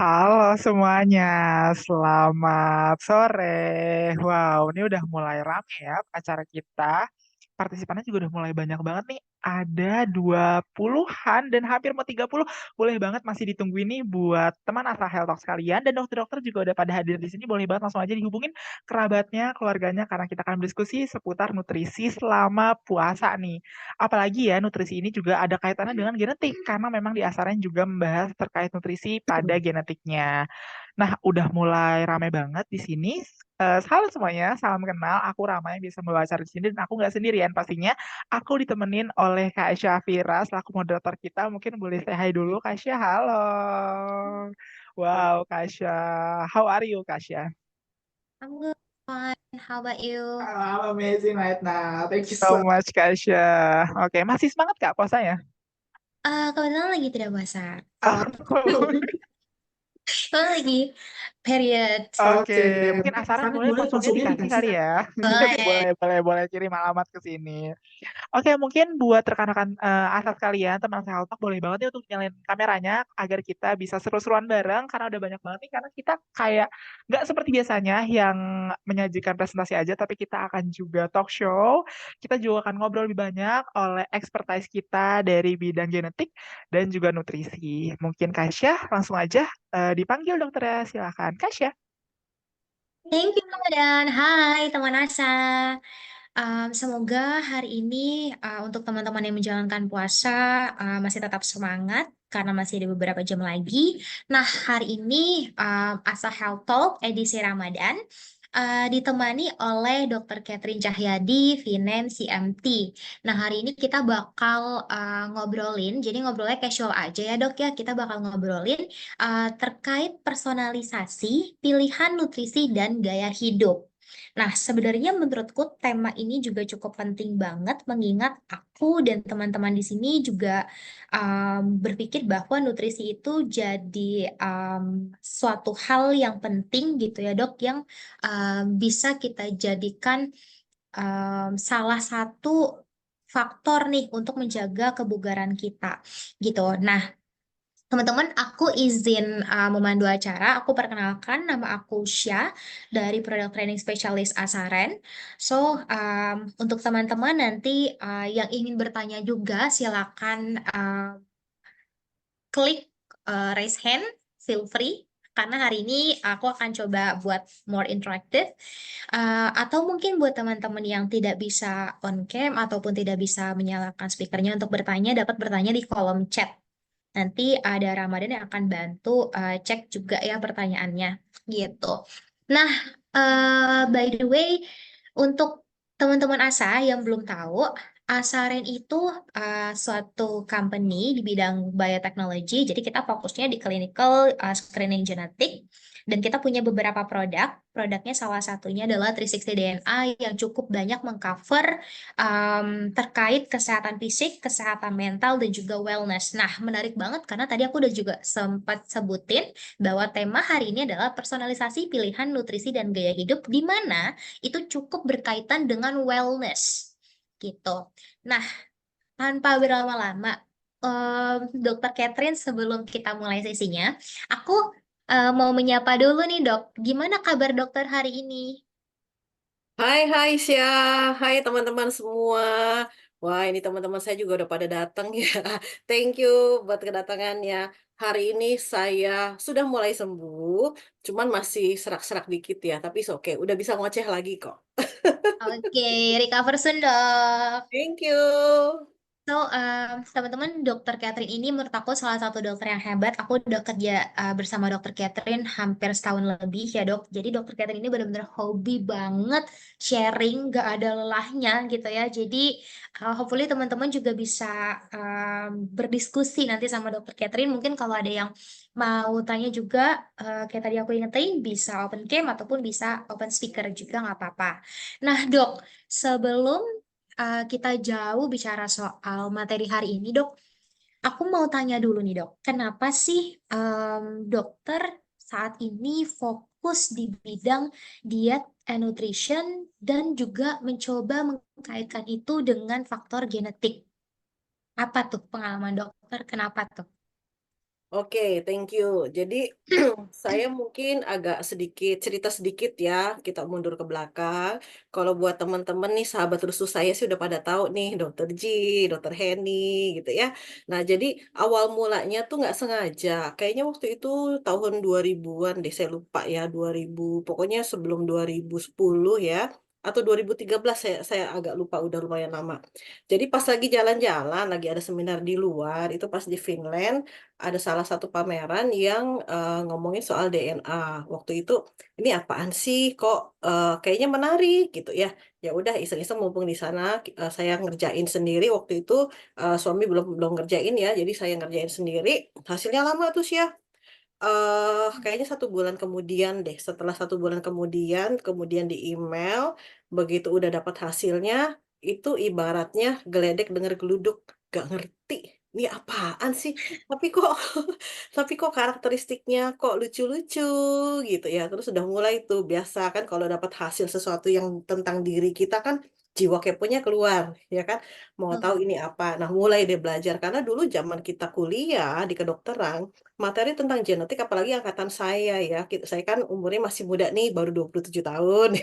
Halo semuanya, selamat sore. Wow, ini udah mulai rame ya acara kita. Partisipannya juga udah mulai banyak banget nih. Ada 20-an dan hampir mau 30. Boleh banget masih ditunggu ini buat teman asal Health Talks kalian. Dan dokter-dokter juga udah pada hadir di sini. Boleh banget langsung aja dihubungin kerabatnya, keluarganya. Karena kita akan berdiskusi seputar nutrisi selama puasa nih. Apalagi ya, nutrisi ini juga ada kaitannya dengan genetik. Karena memang di Asaren juga membahas terkait nutrisi pada genetiknya. Nah, udah mulai rame banget di sini. Halo semuanya, salam kenal. Aku Rama yang bisa membawa acara di sini dan aku nggak sendirian pastinya. Aku ditemenin oleh Kak Syafira selaku moderator kita. Mungkin boleh say hi dulu, Kak Syah. Halo. Wow, Kak Syah. How are you, Kak Syah? I'm good, fine. How about you? I'm amazing right now. Thank you so much, Kak Syah. Oke, masih semangat Kak puasanya? Kebetulan lagi tidak puasa. Oh, Kebetulan lagi period. Oke, Oke, mungkin Asaran saran boleh boleh sponsornya sponsornya dikasih dikasih kali kan? ya. Boleh. Boleh, boleh, boleh kirim alamat ke sini. Oke, mungkin buat rekan-rekan asas kalian, teman saya Talk, boleh banget ya untuk nyalain kameranya agar kita bisa seru-seruan bareng karena udah banyak banget nih karena kita kayak nggak seperti biasanya yang menyajikan presentasi aja, tapi kita akan juga talk show. Kita juga akan ngobrol lebih banyak oleh expertise kita dari bidang genetik dan juga nutrisi. Mungkin Kasya langsung aja dipanggil dokter ya, silakan Kasya. Thank you, dan hai teman Asa. Semoga hari ini untuk teman-teman yang menjalankan puasa masih tetap semangat karena masih ada beberapa jam lagi. Nah, hari ini Asa Health Talk edisi Ramadan ditemani oleh Dr. Catherine Cahyadi, Vinen CMT. Nah, hari ini kita bakal ngobrolin, jadi ngobrolnya casual aja ya dok ya, kita bakal ngobrolin terkait personalisasi, pilihan nutrisi, dan gaya hidup. Nah, sebenarnya menurutku tema ini juga cukup penting banget mengingat aku dan teman-teman di sini juga berpikir bahwa nutrisi itu jadi suatu hal yang penting gitu ya dok, yang bisa kita jadikan salah satu faktor nih untuk menjaga kebugaran kita gitu. Nah, teman-teman, aku izin memandu acara. Aku perkenalkan, nama aku Syah dari Product Training Specialist Asaren. So, untuk teman-teman nanti yang ingin bertanya juga, silakan klik raise hand, feel free. Karena hari ini aku akan coba buat more interactive. Atau mungkin buat teman-teman yang tidak bisa on cam ataupun tidak bisa menyalakan speakernya untuk bertanya, dapat bertanya di kolom chat. Nanti ada Ramadan yang akan bantu cek juga ya pertanyaannya gitu. Nah, by the way, untuk teman-teman Asa yang belum tahu, Asaren itu suatu company di bidang biotechnology. Jadi kita fokusnya di clinical screening genetik dan kita punya beberapa produk. Produknya salah satunya adalah 360 DNA yang cukup banyak mengcover terkait kesehatan fisik, kesehatan mental, dan juga wellness. Nah, menarik banget karena tadi aku udah juga sempat sebutin bahwa tema hari ini adalah personalisasi pilihan nutrisi dan gaya hidup, di mana itu cukup berkaitan dengan wellness, gitu. Nah, tanpa berlama-lama, Dokter Catherine, sebelum kita mulai sesinya, aku mau menyapa dulu nih, Dok. Gimana kabar dokter hari ini? Hai, hai Syah, hai teman-teman semua. Wah, ini teman-teman saya juga udah pada datang ya. Thank you buat kedatangannya. Hari ini saya sudah mulai sembuh, cuman masih serak-serak dikit ya, tapi oke, udah bisa ngoceh lagi kok. Oke, recover soon, Dok. Thank you. So, teman-teman, Dokter Catherine ini menurut aku salah satu dokter yang hebat. Aku udah kerja bersama Dokter Catherine hampir setahun lebih ya dok. Jadi Dokter Catherine ini benar-benar hobi banget sharing, gak ada lelahnya gitu ya. Jadi hopefully teman-teman juga bisa berdiskusi nanti sama Dokter Catherine. Mungkin kalau ada yang mau tanya juga, kayak tadi aku ingetin, bisa open cam ataupun bisa open speaker juga nggak apa-apa. Nah dok, sebelum kita jauh bicara soal materi hari ini, Dok. Aku mau tanya dulu nih, Dok. Kenapa sih dokter saat ini fokus di bidang diet and nutrition dan juga mencoba mengkaitkan itu dengan faktor genetik? Apa tuh pengalaman dokter? Kenapa tuh? Oke, thank you. Jadi saya mungkin agak sedikit cerita sedikit ya, kita mundur ke belakang. Kalau buat teman-teman nih sahabat rusuh saya sih udah pada tahu nih Dokter Ji, Dokter Heni gitu ya. Nah, jadi awal mulanya tuh nggak sengaja. Kayaknya waktu itu tahun 2000-an deh, saya lupa ya, 2000, pokoknya sebelum 2010 ya. Atau 2013 saya agak lupa udah lumayan lama. Jadi pas lagi jalan-jalan, lagi ada seminar di luar, itu pas di Finland, ada salah satu pameran yang ngomongin soal DNA. Waktu itu ini apaan sih kok kayaknya menarik gitu ya. Ya udah iseng-iseng mumpung di sana saya ngerjain sendiri waktu itu suami belum belum ngerjain ya. Jadi saya ngerjain sendiri. Hasilnya lama tuh sih ya. Kayaknya 1 bulan kemudian deh. Setelah 1 bulan kemudian, kemudian di email, begitu udah dapat hasilnya, itu ibaratnya geledek denger geluduk, gak ngerti. Ini apaan sih? Tapi kok, tapi kok karakteristiknya kok lucu-lucu gitu ya. Terus udah mulai tuh biasa kan kalau dapat hasil sesuatu yang tentang diri kita kan jiwa keponya keluar, ya kan? Mau tahu ini apa? Nah, mulai deh belajar karena dulu zaman kita kuliah di kedokteran materi tentang genetik apalagi angkatan saya ya. Saya kan umurnya masih muda nih, baru 27 tahun.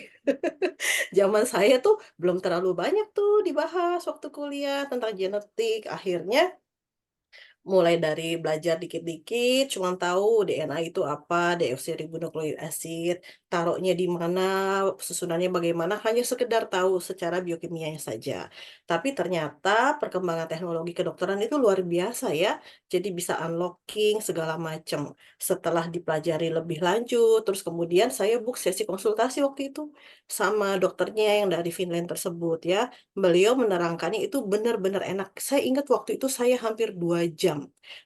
Zaman saya tuh belum terlalu banyak tuh dibahas waktu kuliah tentang genetik. Akhirnya mulai dari belajar dikit-dikit, cuman tahu DNA itu apa, deoksiribonukleik acid, taruhnya di mana, susunannya bagaimana, hanya sekedar tahu secara biokimianya saja. Tapi ternyata perkembangan teknologi kedokteran itu luar biasa ya, jadi bisa unlocking segala macam. Setelah dipelajari lebih lanjut, terus kemudian saya book sesi konsultasi waktu itu sama dokternya yang dari Finland tersebut ya. Beliau menerangkannya itu benar-benar enak. Saya ingat waktu itu saya hampir 2 jam.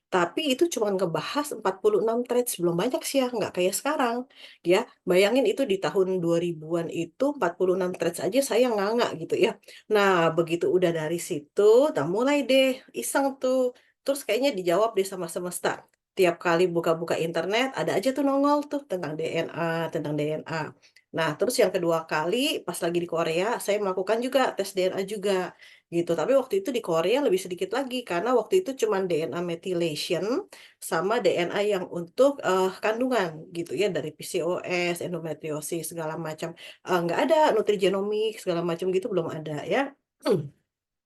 Tapi itu cuma ngebahas 46 traits, belum banyak sih ya, nggak kayak sekarang. Ya, bayangin itu di tahun 2000-an itu 46 traits aja saya nganga gitu ya. Nah, begitu udah dari situ, nah mulai deh iseng tuh. Terus kayaknya dijawab deh sama semesta. Tiap kali buka-buka internet, ada aja tuh nongol tuh tentang DNA, tentang DNA. Nah, terus yang kedua kali pas lagi di Korea, saya melakukan juga tes DNA juga gitu. Tapi waktu itu di Korea lebih sedikit lagi karena waktu itu cuma DNA methylation sama DNA yang untuk kandungan gitu ya dari PCOS, endometriosis segala macam. Nggak ada nutrigenomik segala macam gitu belum ada ya.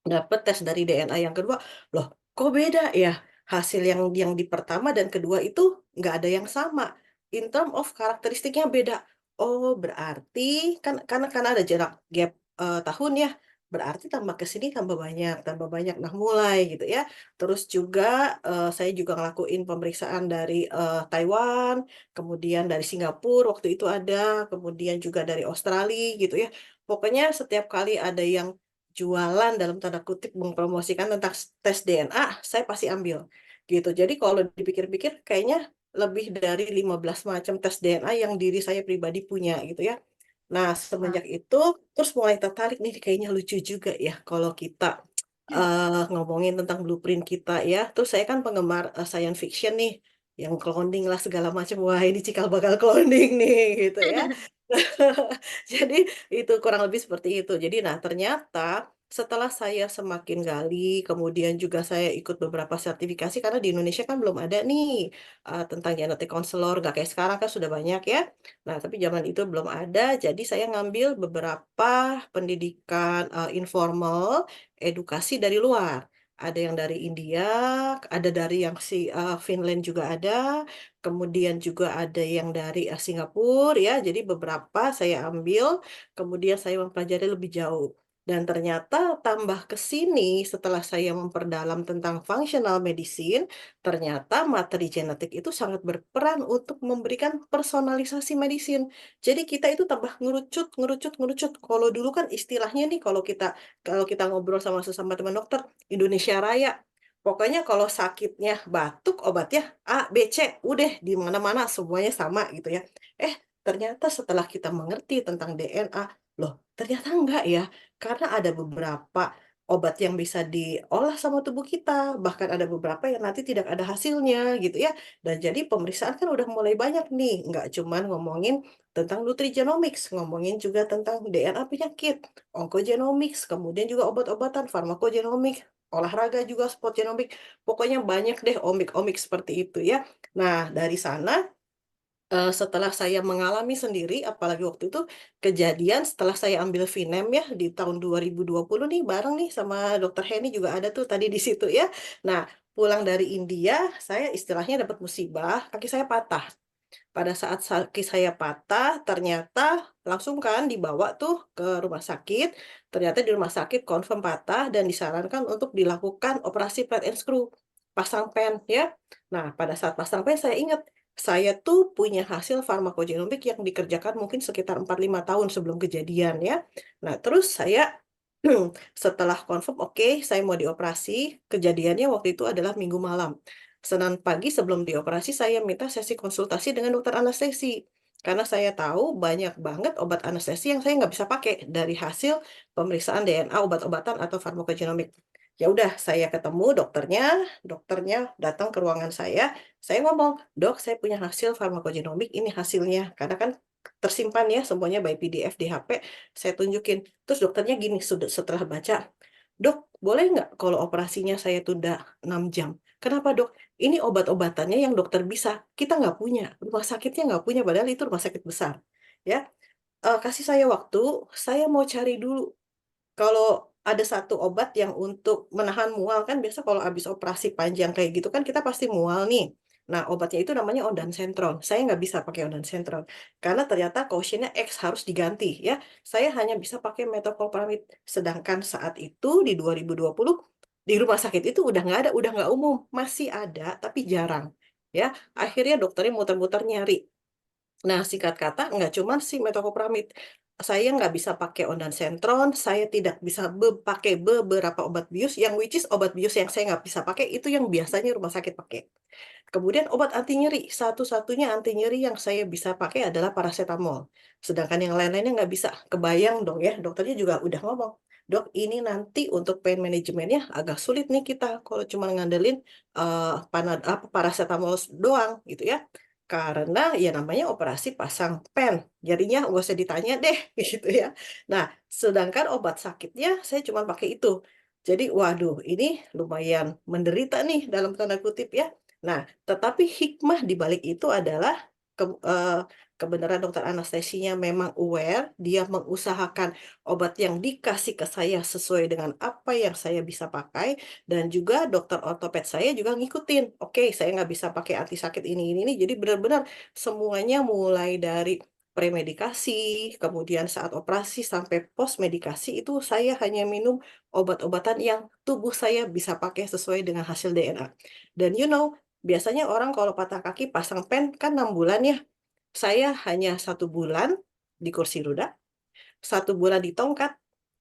Dapat tes dari DNA yang kedua, loh kok beda ya? Hasil yang di pertama dan kedua itu nggak ada yang sama. In term of karakteristiknya beda. Oh, berarti kan karena ada jarak gap tahun ya. Berarti tambah ke sini tambah banyak, tambah banyak. Nah, mulai gitu ya. Terus juga saya juga ngelakuin pemeriksaan dari Taiwan, kemudian dari Singapura waktu itu ada, kemudian juga dari Australia gitu ya. Pokoknya setiap kali ada yang jualan dalam tanda kutip mempromosikan tentang tes DNA, saya pasti ambil. Gitu. Jadi kalau dipikir-pikir kayaknya lebih dari 15 macam tes DNA yang diri saya pribadi punya gitu ya. Nah, Wah. semenjak itu terus mulai tertarik nih kayaknya lucu juga ya kalau kita ngomongin tentang blueprint kita ya. Terus saya kan penggemar science fiction nih yang cloning lah segala macam. Wah, ini cikal bakal cloning nih gitu ya. Jadi itu kurang lebih seperti itu. Jadi nah ternyata setelah saya semakin gali, kemudian juga saya ikut beberapa sertifikasi karena di Indonesia kan belum ada nih tentang genetik konselor, nggak kayak sekarang kan sudah banyak ya. Nah tapi zaman itu belum ada, jadi saya ngambil beberapa pendidikan informal, edukasi dari luar. Ada yang dari India, ada dari yang Finland juga ada, kemudian juga ada yang dari Singapura ya. Jadi beberapa saya ambil, kemudian saya mempelajari lebih jauh. Dan ternyata tambah ke sini setelah saya memperdalam tentang functional medicine, ternyata materi genetik itu sangat berperan untuk memberikan personalisasi medicine. Jadi kita itu tambah ngerucut, ngerucut, ngerucut. Kalau dulu kan istilahnya nih kalau kita ngobrol sama sesama teman dokter, Indonesia Raya. Pokoknya kalau sakitnya batuk, obatnya A, B, C, udah di mana-mana semuanya sama gitu ya. Eh, ternyata setelah kita mengerti tentang DNA, loh, ternyata enggak ya. Karena ada beberapa obat yang bisa diolah sama tubuh kita, bahkan ada beberapa yang nanti tidak ada hasilnya gitu ya. Dan jadi pemeriksaan kan udah mulai banyak nih, nggak cuman ngomongin tentang nutrigenomics, ngomongin juga tentang DNA penyakit, oncogenomics, kemudian juga obat-obatan, farmakogenomics, olahraga juga sport genomik, pokoknya banyak deh omik-omik seperti itu ya. Nah, dari sana setelah saya mengalami sendiri, apalagi waktu itu kejadian setelah saya ambil Vinem ya di tahun 2020 nih bareng nih sama Dokter Heni juga ada tuh tadi di situ ya. Nah, pulang dari India, saya istilahnya dapat musibah, kaki saya patah. Pada saat kaki saya patah, ternyata langsung kan dibawa tuh ke rumah sakit. Ternyata di rumah sakit confirm patah dan disarankan untuk dilakukan operasi plate and screw, pasang pen ya. Nah, pada saat pasang pen saya ingat saya tuh punya hasil farmakogenomik yang dikerjakan mungkin sekitar 4-5 tahun sebelum kejadian ya. Nah, terus saya setelah confirm oke, saya mau dioperasi. Kejadiannya waktu itu adalah Minggu malam. Senin pagi sebelum dioperasi saya minta sesi konsultasi dengan dokter anestesi. Karena saya tahu banyak banget obat anestesi yang saya nggak bisa pakai dari hasil pemeriksaan DNA obat-obatan atau farmakogenomik. Ya udah, saya ketemu dokternya datang ke ruangan saya ngomong, "Dok, saya punya hasil farmakogenomik, ini hasilnya." Karena kan tersimpan ya semuanya by PDF di HP, saya tunjukin. Terus dokternya gini, setelah baca, "Dok, boleh nggak kalau operasinya saya tunda 6 jam?" "Kenapa, Dok?" "Ini obat-obatannya yang dokter bisa, kita nggak punya, rumah sakitnya nggak punya, padahal itu rumah sakit besar." Ya, kasih saya waktu, saya mau cari dulu. Kalau ada satu obat yang untuk menahan mual, kan biasa kalau habis operasi panjang kayak gitu kan kita pasti mual nih. Nah, obatnya itu namanya ondansetron. Saya nggak bisa pakai ondansetron, karena ternyata caution-nya X harus diganti ya. Saya hanya bisa pakai metoclopramid. Sedangkan saat itu di 2020, di rumah sakit itu udah nggak ada, udah nggak umum. Masih ada, tapi jarang. Ya, akhirnya dokternya muter-muter nyari. Nah, singkat kata, nggak cuma si metoclopramid. Saya nggak bisa pakai ondansetron, saya tidak bisa pakai beberapa obat bius, yang which is obat bius yang saya nggak bisa pakai, itu yang biasanya rumah sakit pakai. Kemudian obat anti nyeri, satu-satunya anti nyeri yang saya bisa pakai adalah paracetamol. Sedangkan yang lain-lainnya nggak bisa. Kebayang dong ya, dokternya juga udah ngomong, "Dok, ini nanti untuk pain manajemennya agak sulit nih kita kalau cuma ngandelin paracetamol doang gitu ya." Karena ya namanya operasi pasang pen, jadinya nggak usah ditanya deh gitu ya. Nah, sedangkan obat sakitnya saya cuma pakai itu. Jadi, waduh, ini lumayan menderita nih dalam tanda kutip ya. Nah, tetapi hikmah di balik itu adalah kebenaran dokter anestesinya memang aware, dia mengusahakan obat yang dikasih ke saya sesuai dengan apa yang saya bisa pakai, dan juga dokter ortoped saya juga ngikutin. Oke, saya nggak bisa pakai anti sakit ini. Jadi benar-benar semuanya mulai dari premedikasi, kemudian saat operasi sampai post medikasi itu saya hanya minum obat-obatan yang tubuh saya bisa pakai sesuai dengan hasil DNA. Dan biasanya orang kalau patah kaki pasang pen kan 6 bulan ya. Saya hanya 1 bulan di kursi roda, 1 bulan di tongkat,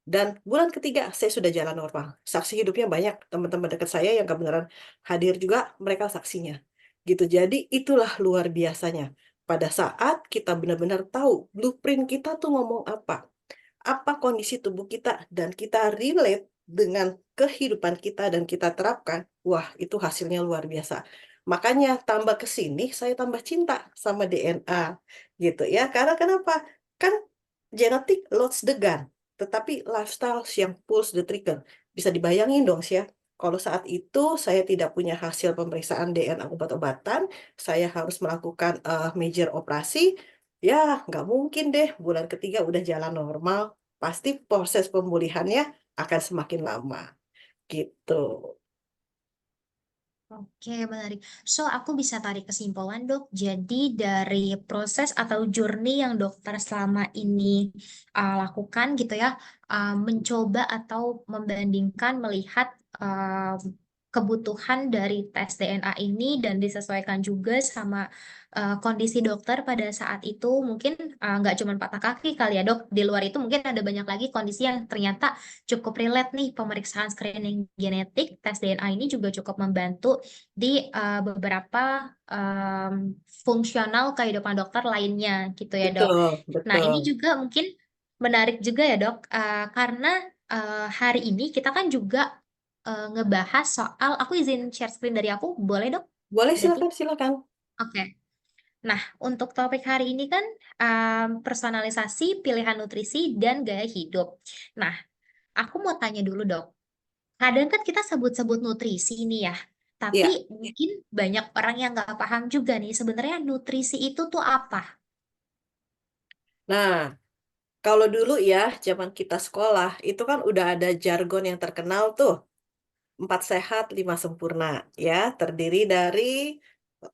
dan bulan ketiga saya sudah jalan normal. Saksi hidupnya banyak, teman-teman dekat saya yang kebenaran hadir juga, mereka saksinya. Gitu. Jadi itulah luar biasanya. Pada saat kita benar-benar tahu blueprint kita tuh ngomong apa kondisi tubuh kita, dan kita relate dengan kehidupan kita dan kita terapkan, wah itu hasilnya luar biasa. Makanya tambah ke sini saya tambah cinta sama DNA gitu ya. Karena kenapa? Kan genetik loads the gun, tetapi lifestyle yang pulls the trigger. Bisa dibayangin dong sih ya. Kalau saat itu saya tidak punya hasil pemeriksaan DNA obat-obatan, saya harus melakukan major operasi, ya nggak mungkin deh bulan ketiga udah jalan normal. Pasti proses pemulihannya akan semakin lama, gitu. Oke, menarik. So, aku bisa tarik kesimpulan, Dok. Jadi, dari proses atau journey yang dokter selama ini lakukan gitu ya, mencoba atau membandingkan melihat kebutuhan dari tes DNA ini dan disesuaikan juga sama kondisi dokter pada saat itu. Mungkin nggak cuma patah kaki kali ya, Dok. Di luar itu mungkin ada banyak lagi kondisi yang ternyata cukup relate nih. Pemeriksaan screening genetik, tes DNA ini juga cukup membantu di beberapa fungsional kehidupan dokter lainnya gitu ya, Dok. Betul, Nah, betul. ini juga mungkin menarik juga ya, Dok, karena hari ini kita kan juga ngebahas soal, aku izin share screen dari aku, boleh, Dok? Boleh, Berarti, silakan, silakan. oke. Nah, untuk topik hari ini kan personalisasi pilihan nutrisi dan gaya hidup. Nah, aku mau tanya dulu, Dok. kadang kan kita sebut-sebut nutrisi nih ya, tapi Iya. mungkin banyak orang yang nggak paham juga nih, sebenarnya nutrisi itu tuh apa? Nah, kalau dulu ya, zaman kita sekolah, itu kan udah ada jargon yang terkenal tuh, 4 sehat 5 sempurna, ya, terdiri dari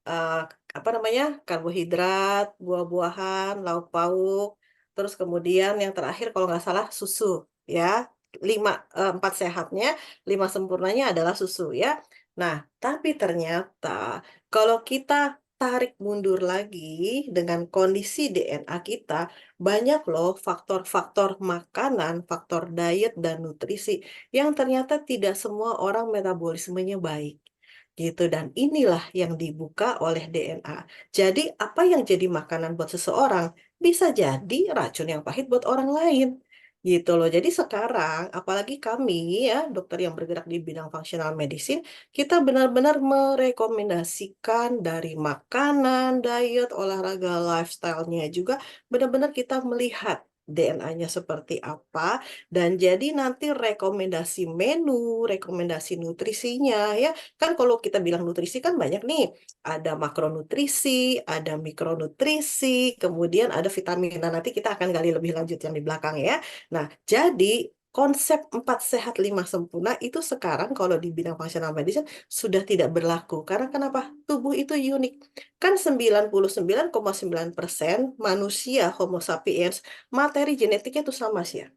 eh, apa namanya, karbohidrat, buah-buahan, lauk pauk, terus kemudian yang terakhir kalau nggak salah susu, ya, 4 sehatnya 5 sempurnanya adalah susu, ya. Nah, tapi ternyata kalau kita tarik mundur lagi dengan kondisi DNA kita, banyak loh faktor-faktor makanan, faktor diet dan nutrisi yang ternyata tidak semua orang metabolismenya baik. Gitu, dan inilah yang dibuka oleh DNA. Jadi, apa yang jadi makanan buat seseorang bisa jadi racun yang pahit buat orang lain. Gitu loh. Jadi sekarang, apalagi kami ya, dokter yang bergerak di bidang functional medicine, kita benar-benar merekomendasikan dari makanan, diet, olahraga, lifestyle-nya juga, benar-benar kita melihat DNA-nya seperti apa, dan jadi nanti rekomendasi menu, rekomendasi nutrisinya ya. Kan kalau kita bilang nutrisi kan banyak nih. Ada makronutrisi, ada mikronutrisi, kemudian ada vitamin. Nah, nanti kita akan gali lebih lanjut yang di belakang ya. Nah, jadi konsep 4 sehat 5 sempurna itu sekarang kalau di bidang functional medicine sudah tidak berlaku. Karena kenapa? Tubuh itu unik. Kan 99,9% manusia Homo sapiens materi genetiknya itu sama sih ya.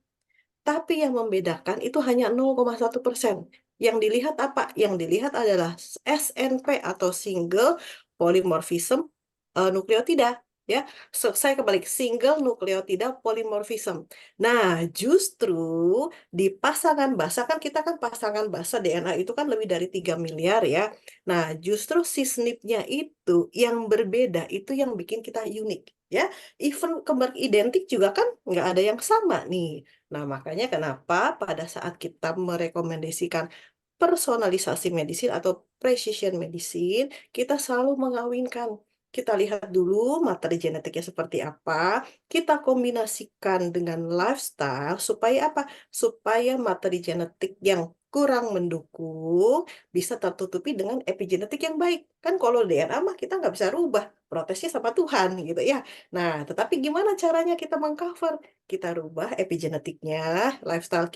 Tapi yang membedakan itu hanya 0,1%. Yang dilihat apa? Yang dilihat adalah SNP atau single polymorphism nukleotida. Ya, saya kebalik single nukleotida polymorphism. Nah, justru di pasangan basa kan kita kan pasangan basa DNA itu kan lebih dari 3 miliar ya. Nah, justru si SNP-nya itu yang berbeda itu yang bikin kita unik ya. Even kembar identik juga kan nggak ada yang sama nih. Nah, makanya kenapa pada saat kita merekomendasikan personalisasi medicine atau precision medicine, kita selalu mengawinkan. Kita lihat dulu materi genetiknya seperti apa, kita kombinasikan dengan lifestyle supaya apa? Supaya materi genetik yang kurang mendukung bisa tertutupi dengan epigenetik yang baik. Kan kalau DNA mah kita nggak bisa rubah, protesnya sama Tuhan gitu ya. Nah, tetapi gimana caranya kita mengcover? Kita rubah epigenetiknya, lifestyle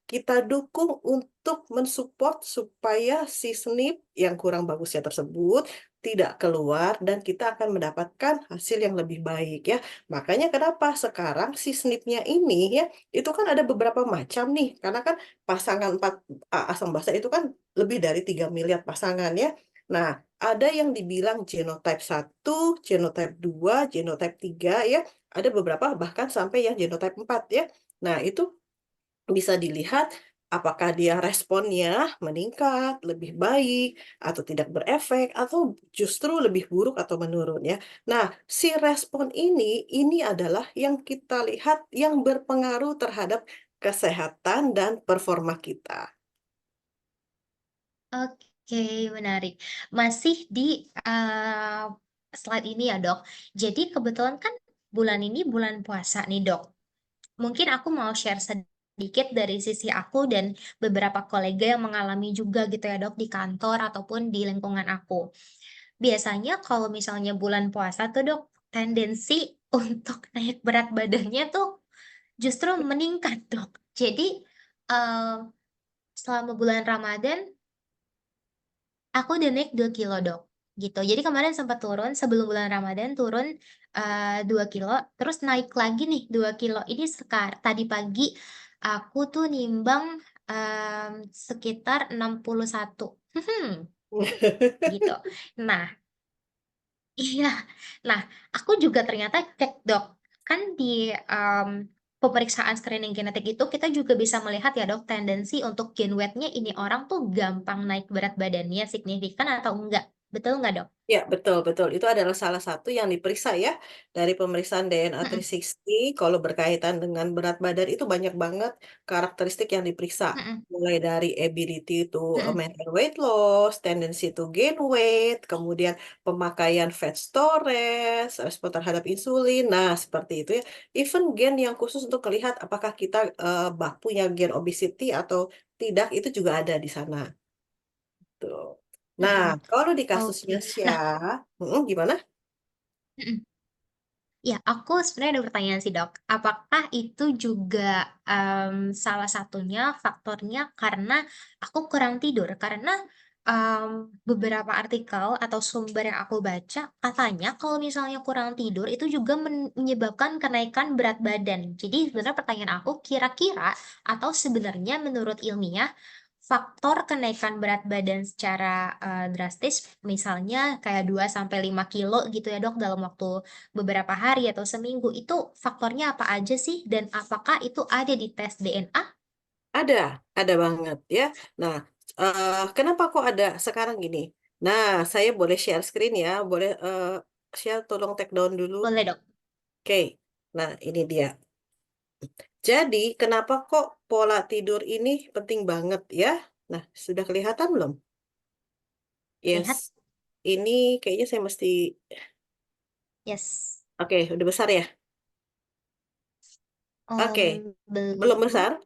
kita dukung untuk mensupport supaya si SNP yang kurang bagusnya tersebut tidak keluar dan kita akan mendapatkan hasil yang lebih baik ya. Makanya kenapa sekarang si SNP-nya ini ya, itu kan ada beberapa macam nih, karena kan pasangan 4 asam basa itu kan lebih dari 3 miliar pasangan ya. Nah, ada yang dibilang genotype 1, genotype 2, genotype 3 ya. Ada beberapa bahkan sampai yang genotype 4 ya. Nah, itu bisa dilihat apakah dia responnya meningkat, lebih baik, atau tidak berefek, atau justru lebih buruk atau menurun ya. Nah, si respon ini adalah yang kita lihat yang berpengaruh terhadap kesehatan dan performa kita. Oke, menarik. Masih di slide ini ya, Dok. Jadi kebetulan kan bulan ini bulan puasa nih, Dok. Mungkin aku mau share sedikit dari sisi aku dan beberapa kolega yang mengalami juga gitu ya, Dok, di kantor ataupun di lingkungan aku. Biasanya kalau misalnya bulan puasa tuh, Dok, tendensi untuk naik berat badannya tuh justru meningkat, Dok. Jadi eh, selama bulan Ramadan aku udah naik 2 kilo, Dok. Gitu. Jadi kemarin sempat turun sebelum bulan Ramadan turun 2 kilo, terus naik lagi nih 2 kilo. Ini tadi pagi aku tuh nimbang sekitar 61. Gitu. Nah, iya. Nah, aku juga ternyata cek, Dok. Kan di em, pemeriksaan screening genetik itu kita juga bisa melihat ya, Dok, tendensi untuk gen wetnya ini orang tuh gampang naik berat badannya signifikan atau enggak. Betul nggak, Dok? Ya, betul, betul. Itu adalah salah satu yang diperiksa ya dari pemeriksaan DNA Mm-mm, 360. Kalau berkaitan dengan berat badan itu banyak banget karakteristik yang diperiksa. mm-mm, Mulai dari ability to mm-mm. maintain weight loss, tendency to gain weight, kemudian pemakaian fat storage, respon terhadap insulin. Nah, seperti itu ya. Even gen yang khusus untuk melihat apakah kita punya gen obesity atau tidak itu juga ada di sana. Tuh. Nah, Mm-mm. kalau di Oke. kasusnya Nah, gimana? mm-mm. Ya, aku sebenarnya ada pertanyaan sih, Dok. Apakah itu juga salah satunya faktornya karena aku kurang tidur? Karena beberapa artikel atau sumber yang aku baca katanya kalau misalnya kurang tidur itu juga menyebabkan kenaikan berat badan. Jadi sebenarnya pertanyaan aku kira-kira atau sebenarnya menurut ilmiah faktor kenaikan berat badan secara drastis misalnya kayak 2 sampai 5 kilo gitu ya, Dok, dalam waktu beberapa hari atau seminggu itu faktornya apa aja sih dan apakah itu ada di tes DNA? Ada, ada banget ya. Nah, kenapa kok ada sekarang gini? Nah, saya boleh share screen ya, boleh share, tolong take down dulu. Boleh, Dok. Oke, nah ini dia. Jadi, kenapa kok pola tidur ini penting banget ya? Nah, sudah kelihatan belum? Yes, Lihat. ini kayaknya saya mesti, Yes. oke, udah besar ya? Oke, belum Belum. besar?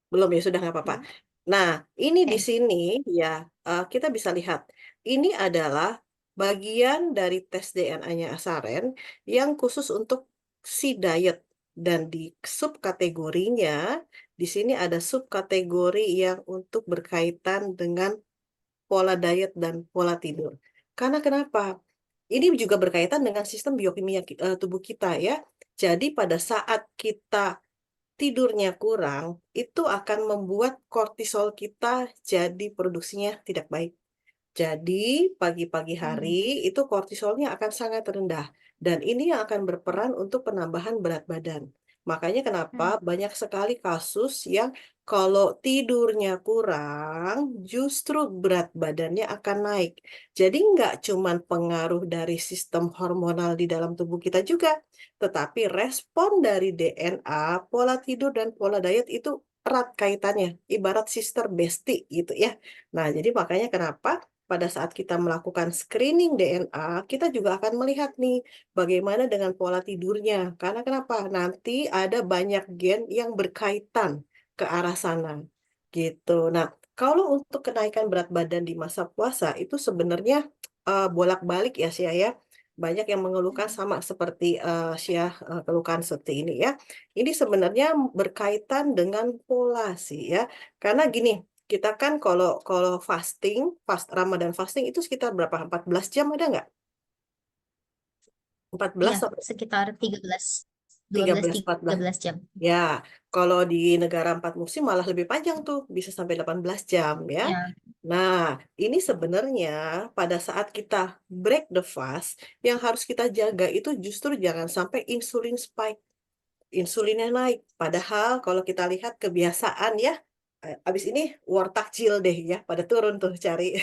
Belum ya, sudah nggak apa-apa. Belum. Nah, ini di Oke. sini ya, kita bisa lihat. Ini adalah bagian dari tes DNA-nya Asaren yang khusus untuk si diet. Dan di subkategorinya, di sini ada subkategori yang untuk berkaitan dengan pola diet dan pola tidur. Karena kenapa? Ini juga berkaitan dengan sistem biokimia tubuh kita ya. Jadi pada saat kita tidurnya kurang, itu akan membuat kortisol kita jadi produksinya tidak baik. Jadi, pagi-pagi hari Hmm. itu kortisolnya akan sangat rendah. Dan ini yang akan berperan untuk penambahan berat badan. Makanya kenapa Hmm. banyak sekali kasus yang kalau tidurnya kurang, justru berat badannya akan naik. Jadi nggak cuman pengaruh dari sistem hormonal di dalam tubuh kita juga, tetapi respon dari DNA, pola tidur, dan pola diet itu erat kaitannya. Ibarat sister bestie gitu ya. Nah, jadi makanya kenapa pada saat kita melakukan screening DNA, kita juga akan melihat nih bagaimana dengan pola tidurnya. Karena kenapa? Nanti ada banyak gen yang berkaitan ke arah sana. Gitu. Nah, kalau untuk kenaikan berat badan di masa puasa itu sebenarnya bolak-balik ya Sia ya. Banyak yang mengeluhkan Hmm. sama seperti Sia keluhkan seperti ini ya. Ini sebenarnya berkaitan dengan pola sih ya. Karena gini, kita kan kalau kalau fasting, Ramadan fasting itu sekitar berapa? 14 jam ada nggak? Iya, 14 sampai sekitar 13, 12, 13, 14. 13 jam. Ya, kalau di negara 4 musim malah lebih panjang tuh, bisa sampai 18 jam ya. Ya. Nah, ini sebenarnya pada saat kita break the fast, yang harus kita jaga itu justru jangan sampai insulin spike, insulinnya naik. Padahal kalau kita lihat kebiasaan ya, abis ini war takjil deh ya, pada turun tuh cari.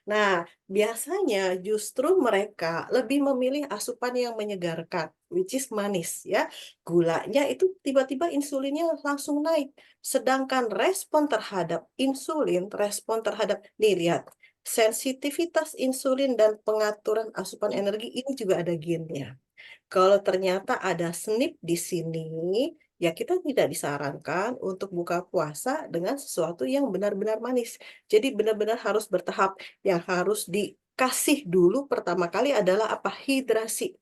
Nah, biasanya justru mereka lebih memilih asupan yang menyegarkan, which is manis ya. Gulanya itu tiba-tiba insulinnya langsung naik. Sedangkan respon terhadap insulin, respon terhadap, nih lihat, sensitivitas insulin dan pengaturan asupan energi ini juga ada gennya. Kalau ternyata ada SNP di sini, ya kita tidak disarankan untuk buka puasa dengan sesuatu yang benar-benar manis. Jadi benar-benar harus bertahap. Yang harus dikasih dulu pertama kali adalah apa? Hidrasi.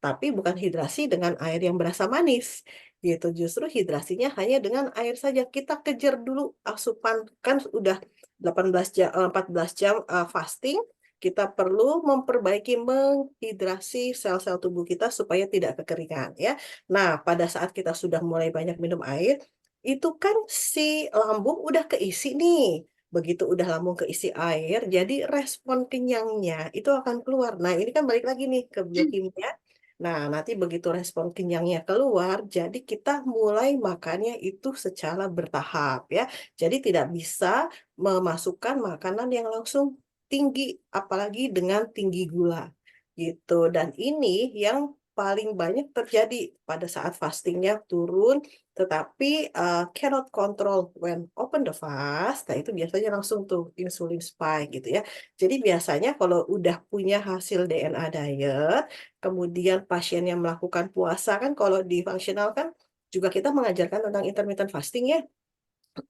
Tapi bukan hidrasi dengan air yang berasa manis. Gitu. Justru hidrasinya hanya dengan air saja. Kita kejar dulu asupan. Kan udah 18 jam, 14 jam fasting, kita perlu memperbaiki menghidrasi sel-sel tubuh kita supaya tidak kekeringan ya. Nah, pada saat kita sudah mulai banyak minum air, itu kan si lambung udah keisi nih. Begitu udah lambung keisi air, jadi respon kenyangnya itu akan keluar. Nah, ini kan balik lagi nih ke biokimia. Nah, nanti begitu respon kenyangnya keluar, jadi kita mulai makannya itu secara bertahap ya. Jadi tidak bisa memasukkan makanan yang langsung tinggi, apalagi dengan tinggi gula gitu. Dan ini yang paling banyak terjadi pada saat fastingnya turun, tetapi cannot control when open the fast. Nah itu biasanya langsung tuh insulin spike gitu ya. Jadi biasanya kalau udah punya hasil DNA diet, kemudian pasien yang melakukan puasa kan kalau di functional kan juga kita mengajarkan tentang intermittent fasting ya.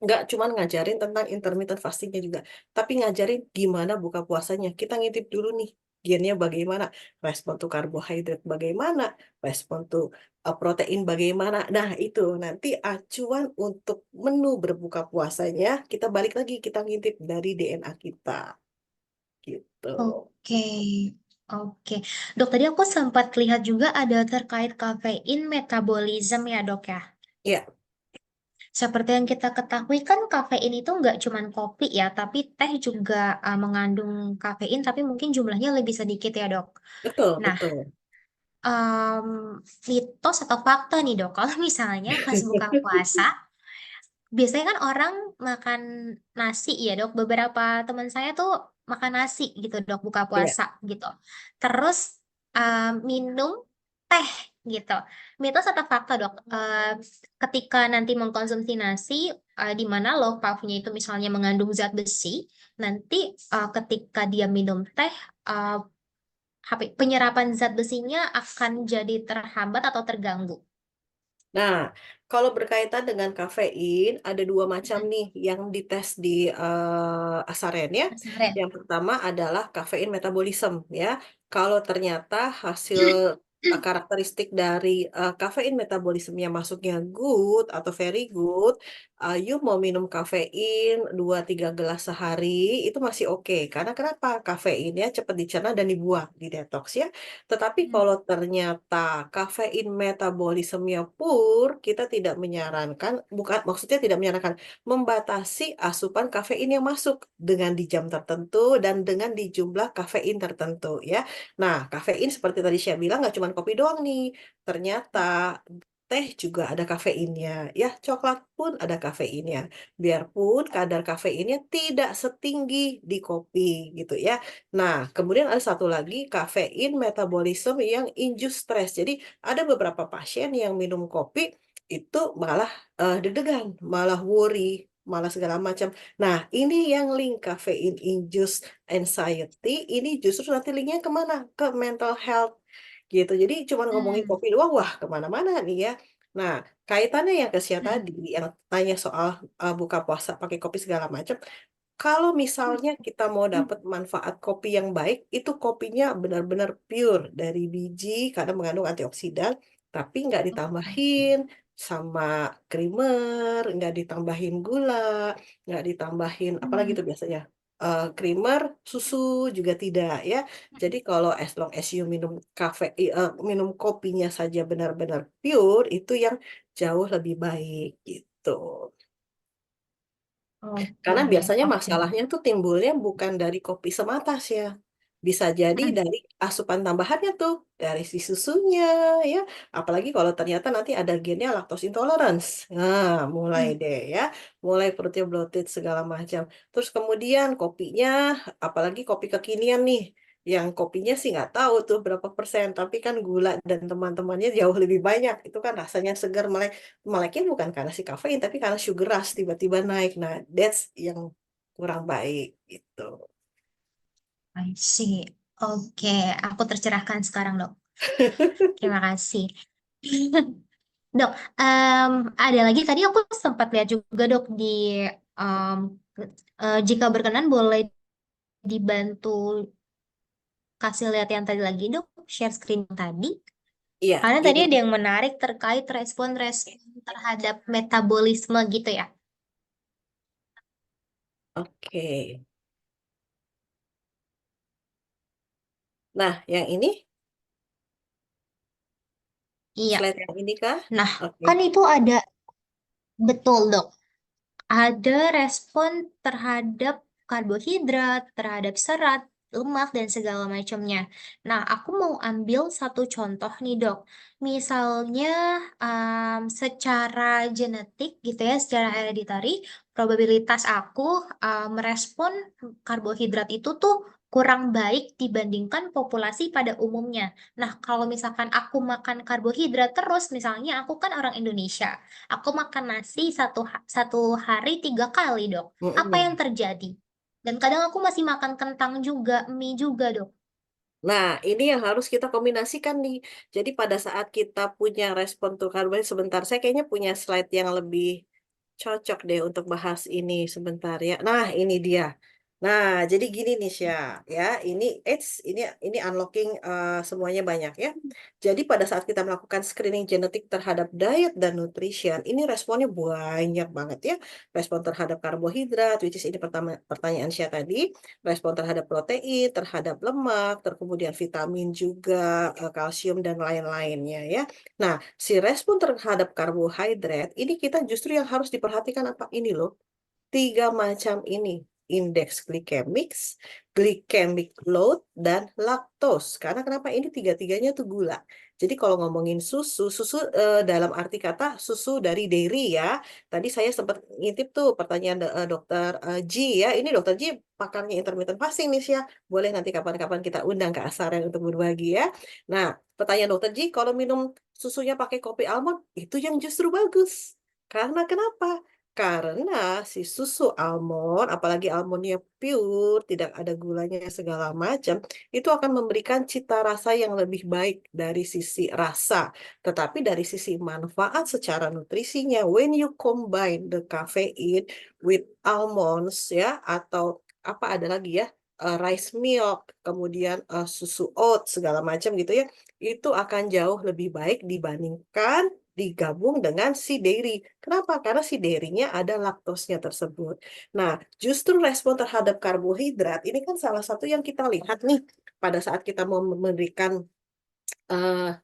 nggak cuma ngajarin tentang intermittent fastingnya juga, tapi ngajarin gimana buka puasanya. Kita ngintip dulu nih, gennya bagaimana, respon tuh karbohidrat bagaimana, respon tuh protein bagaimana. Nah, itu nanti acuan untuk menu berbuka puasanya, kita balik lagi, kita ngintip dari DNA kita, gitu. Oke, oke. Dok, tadi aku sempat lihat juga ada terkait kafein metabolism ya, Dok ya. Ya, Seperti yang kita ketahui kan kafein itu nggak cuma kopi ya, tapi teh juga mengandung kafein, tapi mungkin jumlahnya lebih sedikit ya, Dok. betul, Nah, betul. em, mitos atau fakta nih, Dok, kalau misalnya pas buka puasa, biasanya kan orang makan nasi ya dok. Beberapa teman saya tuh makan nasi gitu dok buka Ya. puasa gitu. Terus minum teh gitu. Mitos atau fakta dok? Ketika nanti mengkonsumsi nasi di mana low carb-nya itu misalnya mengandung zat besi, nanti ketika dia minum teh uh, penyerapan zat besinya akan jadi terhambat atau terganggu. Nah, kalau berkaitan dengan kafein, ada dua macam Mm-mm. nih yang dites di Asaren ya. Mas Aren. Yang pertama adalah kafein metabolism ya. Kalau ternyata hasil karakteristik dari kafein metabolismnya masuknya good atau very good, you mau minum kafein 2-3 gelas sehari, itu masih oke. Karena kenapa? Kafeinnya cepat dicerna dan dibuang, di detox ya. Tetapi kalau ternyata kafein metabolismenya poor, kita tidak menyarankan, bukan maksudnya tidak menyarankan, membatasi asupan kafein yang masuk dengan di jam tertentu dan dengan di jumlah kafein tertentu ya. Nah, kafein seperti tadi saya bilang nggak cuma kopi doang nih. Ternyata teh juga ada kafeinnya, ya coklat pun ada kafeinnya. Biarpun kadar kafeinnya tidak setinggi di kopi gitu ya. Nah, kemudian ada satu lagi kafein metabolisme yang induce stress. Jadi ada beberapa pasien yang minum kopi itu malah deg-degan, malah worry, malah segala macam. Nah, ini yang link kafein induce anxiety, ini justru nanti linknya kemana? Ke mental health gitu. Jadi cuma ngomongin Hmm. kopi doang, wah kemana-mana nih ya. Nah, kaitannya yang ke Sia Hmm. tadi, yang tanya soal buka puasa pakai kopi segala macam, kalau misalnya kita mau dapat manfaat kopi yang baik, itu kopinya benar-benar pure dari biji karena mengandung antioksidan, tapi nggak ditambahin sama creamer, nggak ditambahin gula, nggak ditambahin apalagi Hmm. tuh biasanya creamer, susu juga tidak ya. Jadi kalau as long as you minum minum kopinya saja benar-benar pure, itu yang jauh lebih baik gitu. Oke, Karena biasanya oke. masalahnya tuh timbulnya bukan dari kopi semata sih ya. Bisa jadi Mm. dari asupan tambahannya tuh, dari si susunya ya. Apalagi kalau ternyata nanti ada gennya lactose intolerance. Nah, mulai Mm. deh ya. Mulai perutnya bloated segala macam. Terus kemudian kopinya, apalagi kopi kekinian nih. Yang kopinya sih nggak tahu tuh berapa persen. Tapi kan gula dan teman-temannya jauh lebih banyak. Itu kan rasanya segar, meleknya bukan karena si kafein tapi karena sugar rush tiba-tiba naik. Nah, that's yang kurang baik gitu. I see. Oke, aku tercerahkan sekarang, Dok. Terima kasih. Dok, ada lagi tadi aku sempat lihat juga, Dok, di em, jika berkenan boleh dibantu kasih lihat yang tadi lagi, Dok, share screen tadi. Iya, Karena tadi jadi ada yang menarik terkait respon-respon terhadap metabolisme gitu ya. oke. Nah, yang ini Iya. slide yang ini kah? Nah, Oke. kan itu ada betul, Dok. Ada respon terhadap karbohidrat, terhadap serat, lemak, dan segala macamnya. Nah, aku mau ambil satu contoh nih, Dok. Misalnya, secara genetik gitu ya, secara hereditary, probabilitas aku merespon karbohidrat itu tuh kurang baik dibandingkan populasi pada umumnya. Nah, kalau misalkan aku makan karbohidrat terus, misalnya aku kan orang Indonesia. Aku makan nasi satu hari 3 kali, dok. Apa yang Mm-mm. terjadi? Dan kadang aku masih makan kentang juga, mie juga, dok. Nah, ini yang harus kita kombinasikan nih. Jadi pada saat kita punya respon tuh karbohidrat, sebentar saya kayaknya punya slide yang lebih cocok deh untuk bahas ini sebentar ya. Nah, ini dia. Nah, jadi gini nih Sya, ya, ini unlocking semuanya banyak ya. Jadi pada saat kita melakukan screening genetik terhadap diet dan nutrition, ini responnya banyak banget ya. Respon terhadap karbohidrat, which is ini pertama pertanyaan Sya tadi, respon terhadap protein, terhadap lemak, kemudian vitamin juga, kalsium dan lain-lainnya ya. Nah, si respon terhadap karbohidrat ini kita justru yang harus diperhatikan apa ini loh. Tiga macam ini, indeks glycemic load, dan laktos. Karena kenapa ini tiga-tiganya tuh gula. Jadi kalau ngomongin susu dalam arti kata susu dari dairy ya. Tadi saya sempat ngintip tuh pertanyaan dokter G ya. Ini dokter G pakarnya intermittent fasting nih ya. Boleh nanti kapan-kapan kita undang ke Asaran untuk berbagi ya. Nah, pertanyaan dokter G, kalau minum susunya pakai kopi almond, itu yang justru bagus. Karena kenapa? Karena si susu almond, apalagi almondnya pure, tidak ada gulanya segala macam, itu akan memberikan cita rasa yang lebih baik dari sisi rasa. Tetapi dari sisi manfaat secara nutrisinya, when you combine the caffeine with almonds ya, atau apa ada lagi ya, rice milk, kemudian susu oat segala macam gitu ya, itu akan jauh lebih baik dibandingkan digabung dengan si dairy. Kenapa? Karena si dairy-nya ada laktosnya tersebut. Nah, justru respon terhadap karbohidrat ini kan salah satu yang kita lihat nih pada saat kita mau memberikan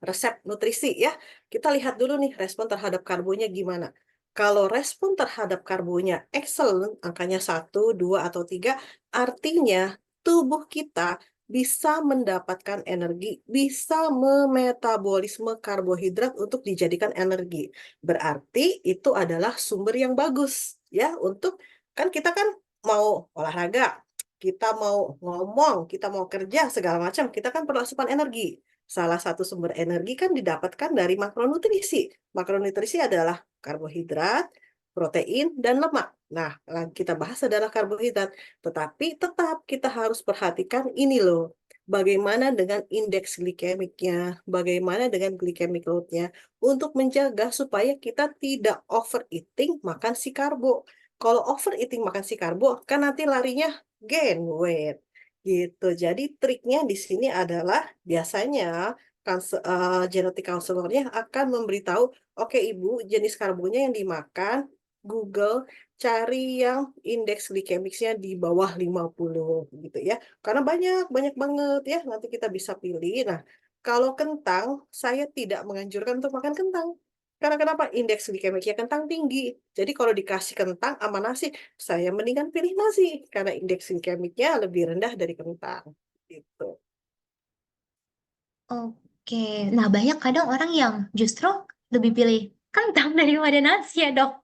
resep nutrisi ya. Kita lihat dulu nih respon terhadap karbonya gimana. Kalau respon terhadap karbonya excellent, angkanya 1, 2, atau 3, artinya tubuh kita bisa mendapatkan energi, bisa memetabolisme karbohidrat untuk dijadikan energi. Berarti itu adalah sumber yang bagus ya untuk kan kita kan mau olahraga, kita mau ngomong, kita mau kerja segala macam, kita kan perlu asupan energi. Salah satu sumber energi kan didapatkan dari makronutrisi. Makronutrisi adalah karbohidrat, protein, dan lemak. Nah, yang kita bahas adalah karbohidrat. Tetapi tetap kita harus perhatikan ini loh. Bagaimana dengan indeks glikemiknya, bagaimana dengan glycemic load-nya, untuk menjaga supaya kita tidak overeating makan si karbo. Kalau overeating makan si karbo, kan nanti larinya gain weight gitu. Jadi triknya di sini adalah biasanya genetik counselor-nya akan memberitahu, oke Ibu, jenis karbonnya yang dimakan, Google cari yang indeks glikemiknya di bawah 50 gitu ya. Karena banyak banyak banget ya, nanti kita bisa pilih. Nah, kalau kentang, saya tidak menganjurkan untuk makan kentang. Karena kenapa? Indeks glikemiknya kentang tinggi. Jadi kalau dikasih kentang sama nasi, saya mendingan pilih nasi karena indeks glikemiknya lebih rendah dari kentang. Gitu. Oke, nah banyak kadang orang yang justru lebih pilih kentang daripada nasi ya dok.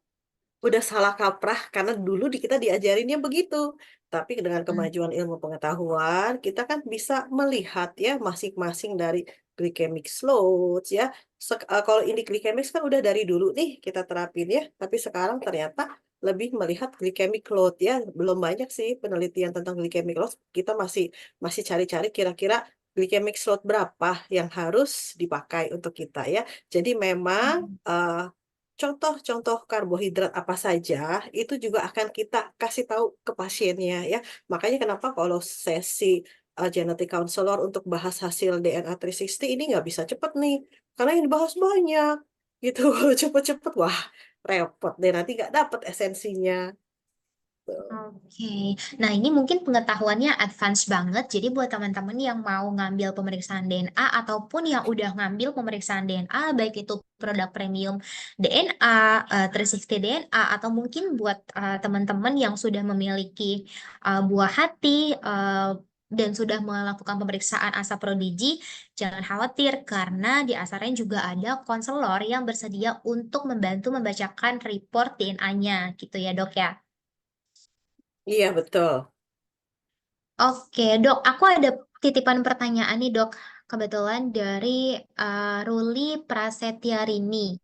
Udah salah kaprah karena dulu kita diajarinnya begitu. Tapi dengan Hmm. kemajuan ilmu pengetahuan, kita kan bisa melihat ya masing-masing dari glycemic loads ya. Kalau ini glycemic kan udah dari dulu nih kita terapin ya, tapi sekarang ternyata lebih melihat glycemic load ya. Belum banyak sih penelitian tentang glycemic load. Kita masih masih cari-cari kira-kira glycemic load berapa yang harus dipakai untuk kita ya. Jadi memang contoh-contoh karbohidrat apa saja itu juga akan kita kasih tahu ke pasiennya ya. Makanya kenapa kalau sesi genetic counselor untuk bahas hasil DNA 360 ini nggak bisa cepet nih. Karena yang dibahas banyak gitu. Cepet-cepet wah repot deh nanti nggak dapet esensinya. Tuh. Oke, nah ini mungkin pengetahuannya advance banget. Jadi buat teman-teman yang mau ngambil pemeriksaan DNA ataupun yang udah ngambil pemeriksaan DNA, baik itu produk premium DNA, 360 DNA, atau mungkin buat teman-teman yang sudah memiliki buah hati dan sudah melakukan pemeriksaan asa prodigi, jangan khawatir karena di Asaren juga ada konselor yang bersedia untuk membantu membacakan report DNA-nya, gitu ya dok ya. Iya betul. Oke, Dok, aku ada titipan pertanyaan nih, Dok. Kebetulan dari Ruli Prasetyarini.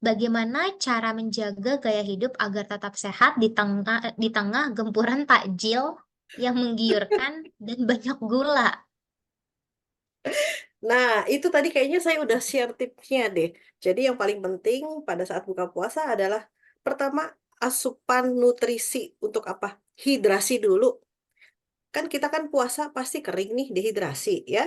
Bagaimana cara menjaga gaya hidup agar tetap sehat di tengah gempuran takjil yang menggiurkan dan banyak gula? Nah, itu tadi kayaknya saya udah share tipsnya deh. Jadi yang paling penting pada saat buka puasa adalah pertama asupan nutrisi untuk apa? Hidrasi dulu. Kan kita kan puasa pasti kering nih, dehidrasi ya.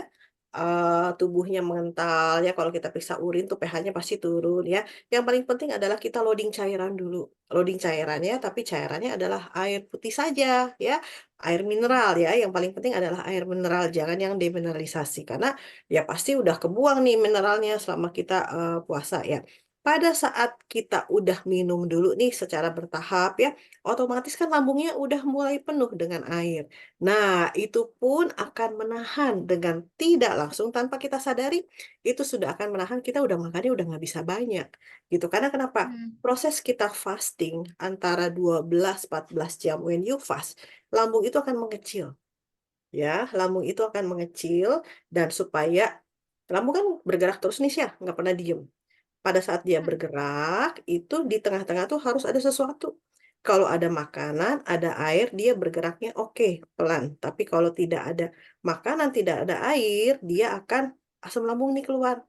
Tubuhnya mengental ya, kalau kita periksa urin tuh pH-nya pasti turun ya. Yang paling penting adalah kita loading cairan dulu. Loading cairannya, tapi cairannya adalah air putih saja ya. Air mineral ya, yang paling penting adalah air mineral, jangan yang demineralisasi. Karena ya pasti udah kebuang nih mineralnya selama kita puasa ya. Pada saat kita udah minum dulu nih secara bertahap ya, otomatis kan lambungnya udah mulai penuh dengan air. Nah, itu pun akan menahan dengan tidak langsung tanpa kita sadari, itu sudah akan menahan kita udah makannya udah nggak bisa banyak. Gitu. Karena kenapa? Hmm. Proses kita fasting antara 12-14 jam when you fast, lambung itu akan mengecil. Ya, lambung itu akan mengecil dan supaya lambung kan bergerak terus nih ya, nggak pernah diem. Pada saat dia bergerak, itu di tengah-tengah tuh harus ada sesuatu. Kalau ada makanan, ada air, dia bergeraknya oke, pelan. Tapi kalau tidak ada makanan, tidak ada air, dia akan asam lambung nih keluar.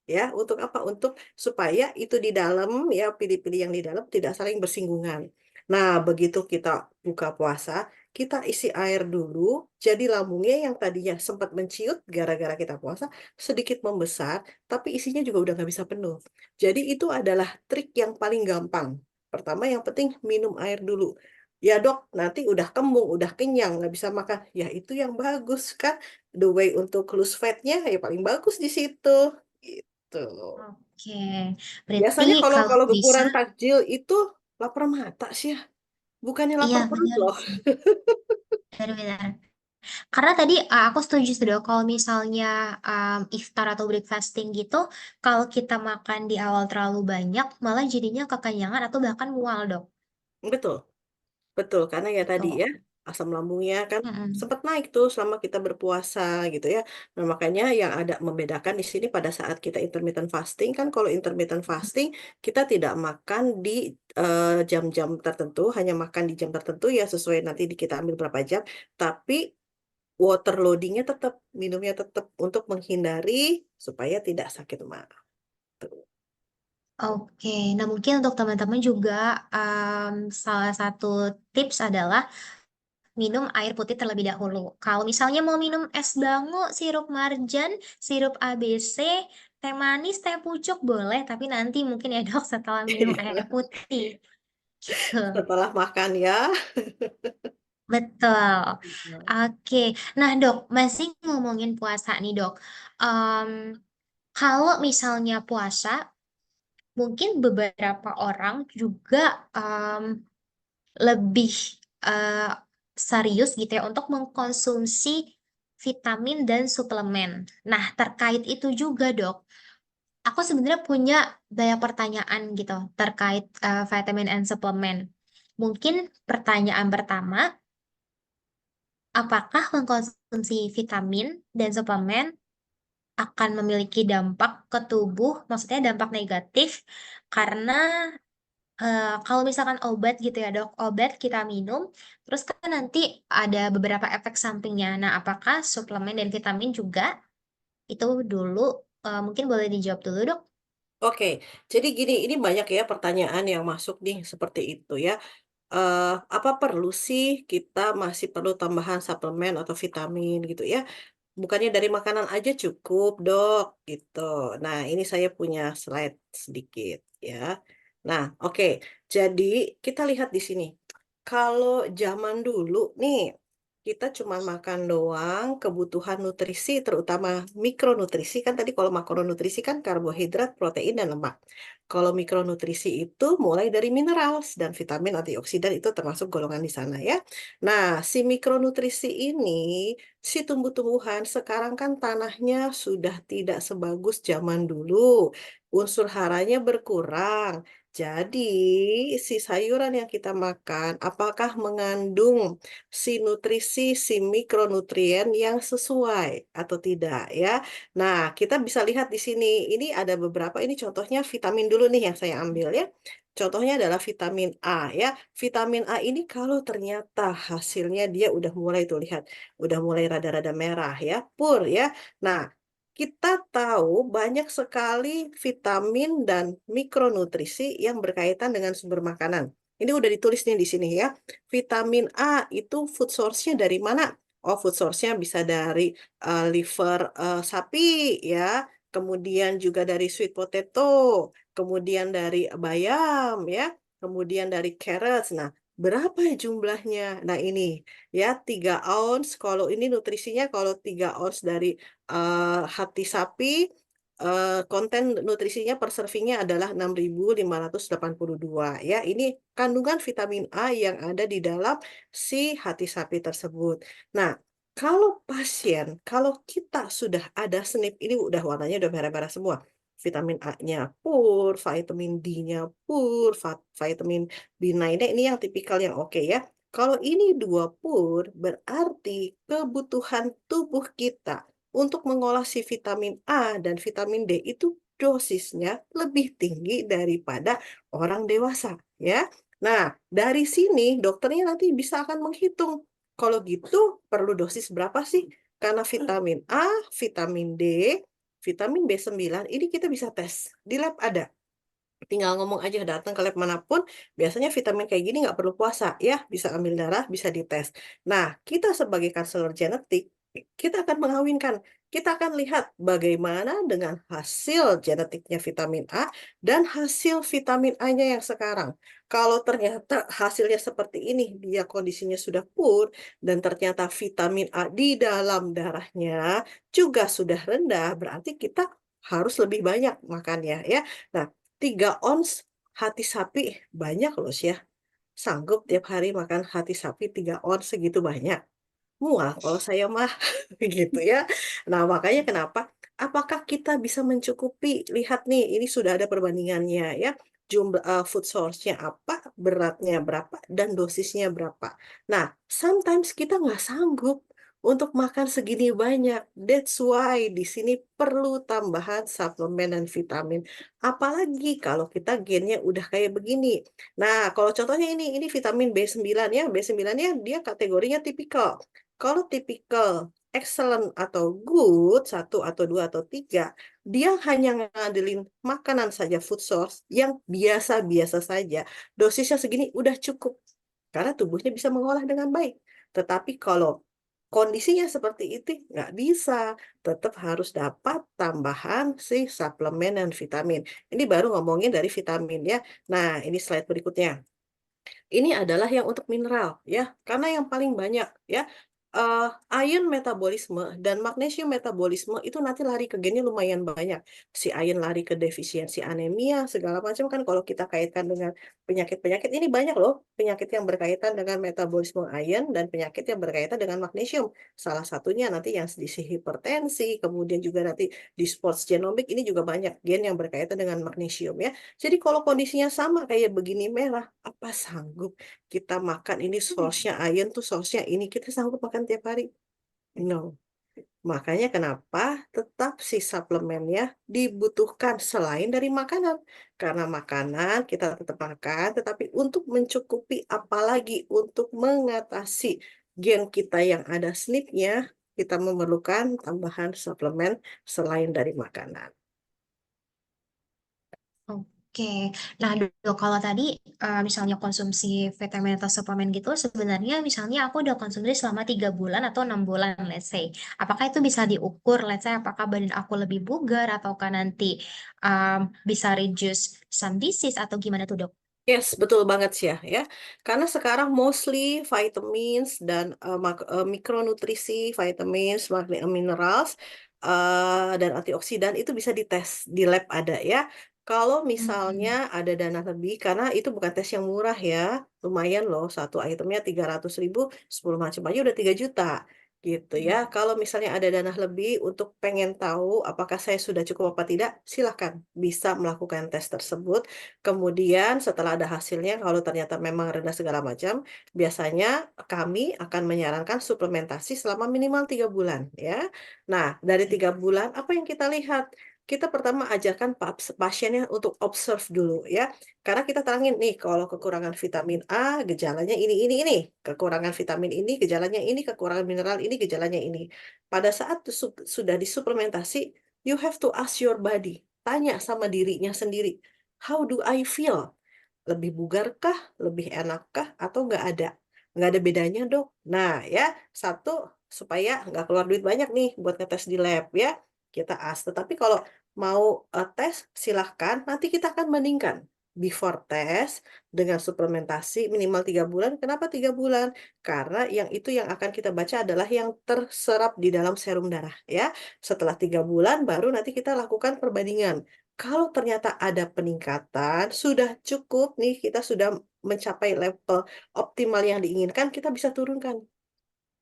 Ya, untuk apa? Untuk supaya itu di dalam, ya pilih-pilih yang di dalam tidak saling bersinggungan. Nah, begitu kita buka puasa, kita isi air dulu, jadi lambungnya yang tadinya sempat menciut gara-gara kita puasa, sedikit membesar, tapi isinya juga udah nggak bisa penuh. Jadi itu adalah trik yang paling gampang. Pertama, yang penting minum air dulu. Ya dok, nanti udah kembung, udah kenyang, nggak bisa makan. Ya itu yang bagus kan. The way untuk lose fatnya ya paling bagus di situ. Gitu. Oke, berarti Biasanya kalau kalau kalau bisa, gempuran takjil itu lapar mata sih ya, bukannya iya lapar perut benar loh. sih, benar-benar. Karena tadi aku setuju sih dok, kalau misalnya iftar atau breakfasting gitu, kalau kita makan di awal terlalu banyak, malah jadinya kekenyangan atau bahkan mual dok. Betul, betul. Karena ya tadi Betul. ya, asam lambungnya kan Mm-mm. sempat naik tuh selama kita berpuasa gitu ya. Nah, makanya yang ada membedakan di sini pada saat kita intermittent fasting kan kalau intermittent fasting kita tidak makan di jam-jam tertentu, hanya makan di jam tertentu ya sesuai nanti kita ambil berapa jam, tapi water loadingnya tetap, minumnya tetap untuk menghindari supaya tidak sakit mah. Oke, nah mungkin untuk teman-teman juga salah satu tips adalah minum air putih terlebih dahulu. Kalau misalnya mau minum es bango, sirup marjan, sirup ABC, teh manis, teh pucuk boleh, tapi nanti mungkin ya dok setelah minum air putih gitu. Setelah makan ya. Betul. Oke. Nah dok, masih ngomongin puasa nih dok. Em, Kalau misalnya puasa, mungkin beberapa orang juga lebih eh, serius gitu ya untuk mengkonsumsi vitamin dan suplemen. Nah, terkait itu juga, Dok. Aku sebenarnya punya banyak pertanyaan gitu terkait vitamin and suplemen. Mungkin pertanyaan pertama, apakah mengkonsumsi vitamin dan suplemen akan memiliki dampak ke tubuh, maksudnya dampak negatif karena kalau misalkan obat gitu ya dok, obat kita minum, terus kan nanti ada beberapa efek sampingnya. Nah, apakah suplemen dan vitamin juga? Itu dulu, mungkin boleh dijawab dulu dok. Oke, jadi gini, ini banyak ya pertanyaan yang masuk nih seperti itu ya. Apa perlu sih kita masih perlu tambahan suplemen atau vitamin gitu ya? Bukannya dari makanan aja cukup, Dok, gitu. Nah, ini saya punya slide sedikit ya. Nah, oke. Jadi kita lihat di sini. Kalau zaman dulu nih, kita cuma makan doang kebutuhan nutrisi, terutama mikronutrisi. Kan tadi kalau makronutrisi kan karbohidrat, protein, dan lemak. Kalau mikronutrisi itu mulai dari mineral dan vitamin antioksidan itu termasuk golongan di sana ya. Nah, si mikronutrisi ini, si tumbuh-tumbuhan sekarang kan tanahnya sudah tidak sebagus zaman dulu. Unsur haranya berkurang. Jadi, si sayuran yang kita makan, apakah mengandung si nutrisi, si mikronutrien yang sesuai atau tidak ya? Nah, kita bisa lihat di sini. Ini ada beberapa, ini contohnya vitamin dulu nih yang saya ambil ya. Contohnya adalah vitamin A ya. Vitamin A ini kalau ternyata hasilnya dia udah mulai tuh lihat, udah mulai rada-rada merah ya, pur ya. Nah, kita tahu banyak sekali vitamin dan mikronutrisi yang berkaitan dengan sumber makanan. Ini udah ditulis nih di sini ya. Vitamin A itu food source-nya dari mana? Oh, food source-nya bisa dari liver sapi ya, kemudian juga dari sweet potato, kemudian dari bayam ya, kemudian dari carrots. Nah, berapa jumlahnya? Nah, ini ya 3 ounce. Kalau ini nutrisinya kalau 3 ounce dari hati sapi, konten nutrisinya per servingnya adalah 6.582 ya. Ini kandungan vitamin A yang ada di dalam si hati sapi tersebut. Nah, kalau kita sudah ada SNP, ini udah warnanya udah merah-merah semua. Vitamin A-nya pur, vitamin D-nya pur, vitamin B9-nya ini yang tipikal yang oke ya. Kalau ini dua pur, berarti kebutuhan tubuh kita untuk mengolah si vitamin A dan vitamin D itu dosisnya lebih tinggi daripada orang dewasa ya. Nah, dari sini dokternya nanti bisa akan menghitung. Kalau gitu perlu dosis berapa sih? Karena vitamin A, vitamin D, vitamin B9 ini kita bisa tes. Di lab ada. Tinggal ngomong aja datang ke lab manapun, biasanya vitamin kayak gini nggak perlu puasa ya, bisa ambil darah, bisa dites. Nah, kita sebagai konselor genetik, kita akan mengawinkan. Kita akan lihat bagaimana dengan hasil genetiknya vitamin A dan hasil vitamin A-nya yang sekarang. Kalau ternyata hasilnya seperti ini, dia kondisinya sudah poor, dan ternyata vitamin A di dalam darahnya juga sudah rendah, berarti kita harus lebih banyak makannya ya. Nah, 3 ons hati sapi banyak loh sih ya. Sanggup tiap hari makan hati sapi 3 ons segitu banyak. Mual kalau saya mah gitu ya. Nah, makanya kenapa? Apakah kita bisa mencukupi? Lihat nih, ini sudah ada perbandingannya ya. Jumlah food source-nya apa, beratnya berapa, dan dosisnya berapa. Nah, sometimes kita nggak sanggup untuk makan segini banyak. That's why di sini perlu tambahan suplemen dan vitamin. Apalagi kalau kita gennya udah kayak begini. Nah, kalau contohnya ini vitamin B9 ya. B9 ya dia kategorinya tipikal. Kalau tipikal excellent atau good, satu atau dua atau tiga, dia hanya ngandelin makanan saja food source yang biasa-biasa saja. Dosisnya segini udah cukup. Karena tubuhnya bisa mengolah dengan baik. Tetapi kalau kondisinya seperti itu, nggak bisa. Tetap harus dapat tambahan si suplemen dan vitamin. Ini baru ngomongin dari vitamin ya. Nah, ini slide berikutnya. Ini adalah yang untuk mineral ya, karena yang paling banyak ya. Ion metabolisme dan magnesium metabolisme itu nanti lari ke gennya lumayan banyak. Si ion lari ke defisiensi anemia segala macam kan kalau kita kaitkan dengan penyakit-penyakit ini banyak loh penyakit yang berkaitan dengan metabolisme ion dan penyakit yang berkaitan dengan magnesium. Salah satunya nanti yang di hipertensi, kemudian juga nanti di sports genomic ini juga banyak gen yang berkaitan dengan magnesium ya. Jadi kalau kondisinya sama kayak begini merah, apa sanggup kita makan ini source-nya iron tuh source-nya ini kita sanggup makan tiap hari? No. Makanya kenapa tetap si suplemennya dibutuhkan selain dari makanan. Karena makanan kita tetap makan, tetapi untuk mencukupi apalagi untuk mengatasi gen kita yang ada SNP-nya, kita memerlukan tambahan suplemen selain dari makanan. Oke, nah dok kalau tadi misalnya konsumsi vitamin atau suplemen gitu, sebenarnya misalnya aku udah konsumsi selama 3 bulan atau 6 bulan, let's say, apakah itu bisa diukur, let's say, apakah badan aku lebih bugar ataukah nanti bisa reduce some disease atau gimana tuh dok? Yes, betul banget sih ya. Karena sekarang mostly vitamins dan mikronutrisi, vitamins, minerals, dan antioksidan itu bisa dites di lab ada ya. Kalau misalnya Hmm. ada dana lebih, karena itu bukan tes yang murah ya, lumayan loh, satu itemnya 300.000, 10 macam aja udah 3 juta gitu ya. Kalau misalnya ada dana lebih untuk pengen tahu apakah saya sudah cukup apa tidak, silahkan bisa melakukan tes tersebut. Kemudian setelah ada hasilnya, kalau ternyata memang rendah segala macam, biasanya kami akan menyarankan suplementasi selama minimal 3 bulan ya. Nah, dari 3 bulan, apa yang kita lihat? Kita pertama ajarkan pasiennya untuk observe dulu ya. Karena kita terangin nih, kalau kekurangan vitamin A, gejalanya ini. Kekurangan vitamin ini, gejalanya ini. Kekurangan mineral ini, gejalanya ini. Pada saat sudah disuplementasi, you have to ask your body. Tanya sama dirinya sendiri. How do I feel? Lebih bugar kah? Lebih enak kah? Atau nggak ada? Nggak ada bedanya, Dok. Nah, ya, satu, supaya nggak keluar duit banyak nih buat ngetes di lab, ya. Kita as. Tetapi kalau mau tes, silahkan. Nanti kita akan bandingkan. Before test dengan suplementasi minimal 3 bulan. Kenapa 3 bulan? Karena yang itu yang akan kita baca adalah yang terserap di dalam serum darah, ya. Setelah 3 bulan, baru nanti kita lakukan perbandingan. Kalau ternyata ada peningkatan, sudah cukup nih, kita sudah mencapai level optimal yang diinginkan, kita bisa turunkan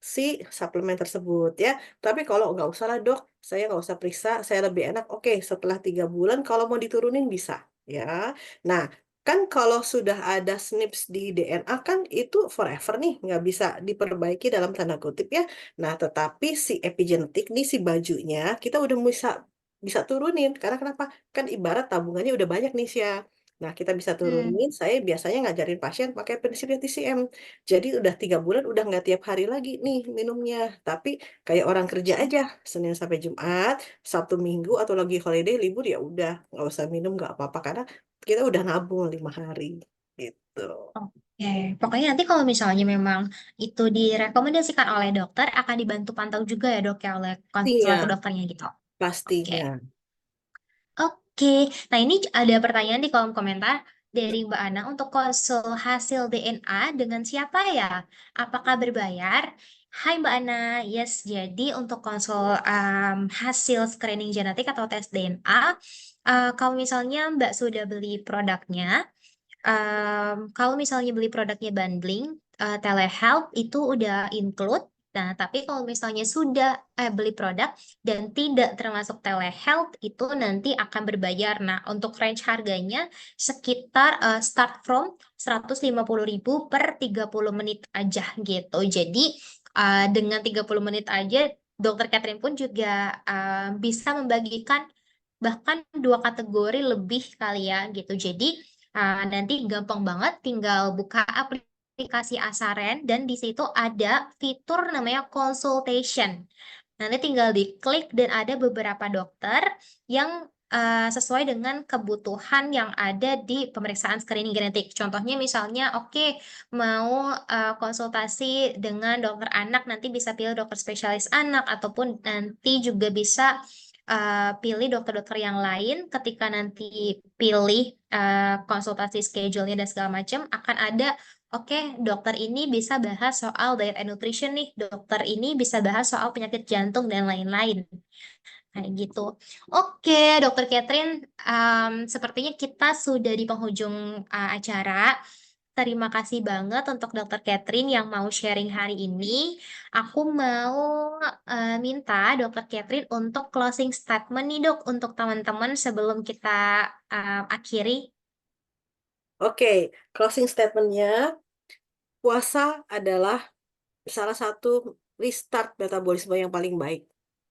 si suplemen tersebut, ya. Tapi kalau nggak usah lah, Dok, saya nggak usah periksa, saya lebih enak. Oke, setelah 3 bulan kalau mau diturunin bisa, ya. Nah, kan kalau sudah ada SNPs di DNA kan itu forever nih, nggak bisa diperbaiki dalam tanda kutip, ya. Nah, tetapi si epigenetik nih, si bajunya kita udah bisa bisa turunin. Karena kenapa? Kan ibarat tabungannya udah banyak nih, Sya. Nah, kita bisa Hmm. turunin. Saya biasanya ngajarin pasien pakai prinsipnya TCM. Jadi udah 3 bulan udah nggak tiap hari lagi nih minumnya. Tapi kayak orang kerja aja, Senin sampai Jumat, Sabtu Minggu atau lagi holiday libur ya udah nggak usah minum nggak apa-apa karena kita udah nabung 5 hari gitu. Oke, pokoknya nanti kalau misalnya memang itu direkomendasikan oleh dokter, akan dibantu pantau juga ya dok ya oleh konselor ke Pastinya, dokternya gitu. Oke. pastinya. Oke, nah ini ada pertanyaan di kolom komentar dari Mbak Ana untuk konsul hasil DNA dengan siapa ya? Apakah berbayar? Hai Mbak Ana, yes, jadi untuk konsul hasil screening genetik atau tes DNA, kalau misalnya Mbak sudah beli produknya, kalau misalnya beli produknya bundling, telehealth itu udah include. Nah, tapi kalau misalnya sudah beli produk dan tidak termasuk telehealth, itu nanti akan berbayar. Nah, untuk range harganya sekitar start from 150.000 per 30 menit aja gitu. Jadi, dengan 30 menit aja, Dokter Catherine pun juga bisa membagikan bahkan 2 kategori lebih kali ya gitu. Jadi nanti gampang banget tinggal buka aplikasi Asaren dan di situ ada fitur namanya consultation. Nanti tinggal diklik dan ada beberapa dokter yang sesuai dengan kebutuhan yang ada di pemeriksaan screening genetik. Contohnya misalnya, oke, mau konsultasi dengan dokter anak, nanti bisa pilih dokter spesialis anak, ataupun nanti juga bisa pilih dokter-dokter yang lain. Ketika nanti pilih konsultasi schedule-nya dan segala macam, akan ada, oke, dokter ini bisa bahas soal diet and nutrition nih, dokter ini bisa bahas soal penyakit jantung dan lain-lain. Kayak gitu. Oke, Dokter Catherine, sepertinya kita sudah di penghujung acara. Terima kasih banget untuk Dokter Catherine yang mau sharing hari ini. Aku mau minta Dokter Catherine untuk closing statement nih dok, untuk teman-teman sebelum kita akhiri. Oke, closing statementnya, puasa adalah salah satu restart metabolisme yang paling baik,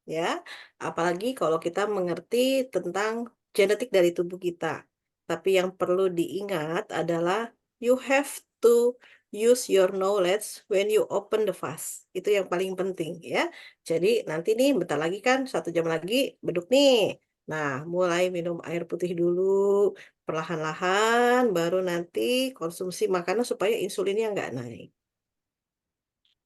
ya. Apalagi kalau kita mengerti tentang genetik dari tubuh kita. Tapi yang perlu diingat adalah you have to use your knowledge when you open the fast. Itu yang paling penting, ya. Jadi nanti nih bentar lagi kan 1 jam lagi beduk nih. Nah, mulai minum air putih dulu, perlahan-lahan, baru nanti konsumsi makanan supaya insulinnya nggak naik.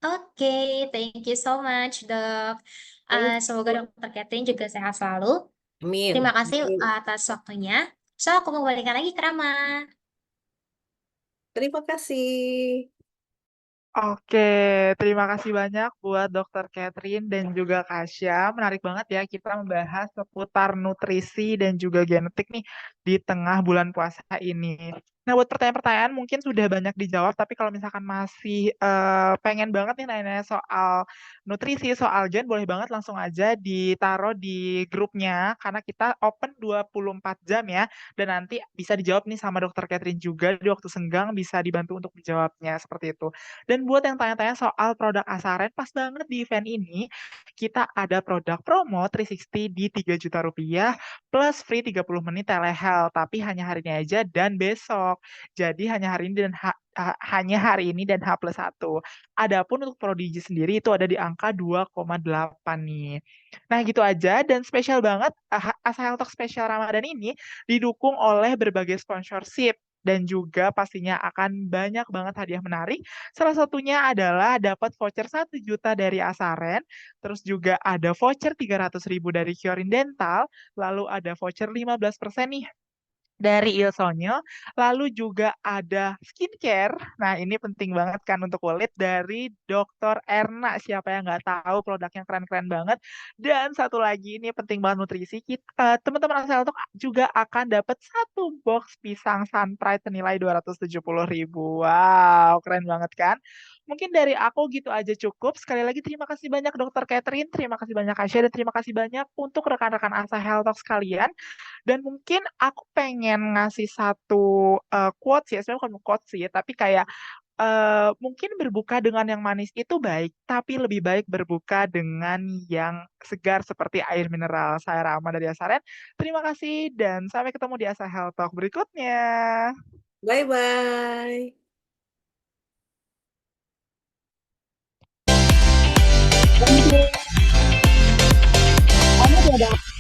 Oke, thank you so much dok. Thank Semoga you. Dokter Catherine juga sehat selalu. Terima Amin. kasih Amin. atas waktunya. So, aku kembalikan lagi ke Rama. Terima kasih. Oke, terima kasih banyak buat Dokter Catherine dan juga Kasya. Menarik banget ya kita membahas seputar nutrisi dan juga genetik nih di tengah bulan puasa ini. Nah, buat pertanyaan-pertanyaan mungkin sudah banyak dijawab, tapi kalau misalkan masih pengen banget nih nanya soal nutrisi, soal gen, boleh banget langsung aja ditaruh di grupnya, karena kita open 24 jam ya, dan nanti bisa dijawab nih sama Dokter Catherine juga di waktu senggang, bisa dibantu untuk dijawabnya, seperti itu. Dan buat yang tanya-tanya soal produk Asaren, pas banget di event ini, kita ada produk promo 360 di 3 juta rupiah, plus free 30 menit telehealth, tapi hanya hari ini aja dan besok. Jadi hanya hari ini dan hanya hari ini dan H+1. Adapun untuk Prodigi sendiri itu ada di angka 2,8 nih. Nah gitu aja, dan spesial banget, Asa Health Talk spesial Ramadan ini didukung oleh berbagai sponsorship. dan juga pastinya akan banyak banget hadiah menarik. Salah satunya adalah dapat voucher 1 juta dari Asaren, terus juga ada voucher 300.000 dari Kyorin Dental, lalu ada voucher 15% nih dari Ilsonyo, lalu juga ada skincare. Nah, ini penting banget kan untuk kulit dari Dr. Erna. Siapa yang nggak tahu produknya keren-keren banget. Dan satu lagi ini penting banget nutrisi. Teman-teman Asal Talk juga akan dapat 1 box pisang Sunpride senilai 270.000. Wow, keren banget kan? Mungkin dari aku gitu aja cukup. Sekali lagi terima kasih banyak Dokter Catherine, terima kasih banyak Aisyah, dan terima kasih banyak untuk rekan-rekan Asa Health Talk sekalian. Dan mungkin aku pengen ngasih satu quotes ya, sebenarnya bukan quotes sih, tapi kayak mungkin berbuka dengan yang manis itu baik, tapi lebih baik berbuka dengan yang segar seperti air mineral. Saya Rama dari Asaren. Terima kasih dan sampai ketemu di Asa Health Talk berikutnya. Bye-bye. Thank you. Kamu udah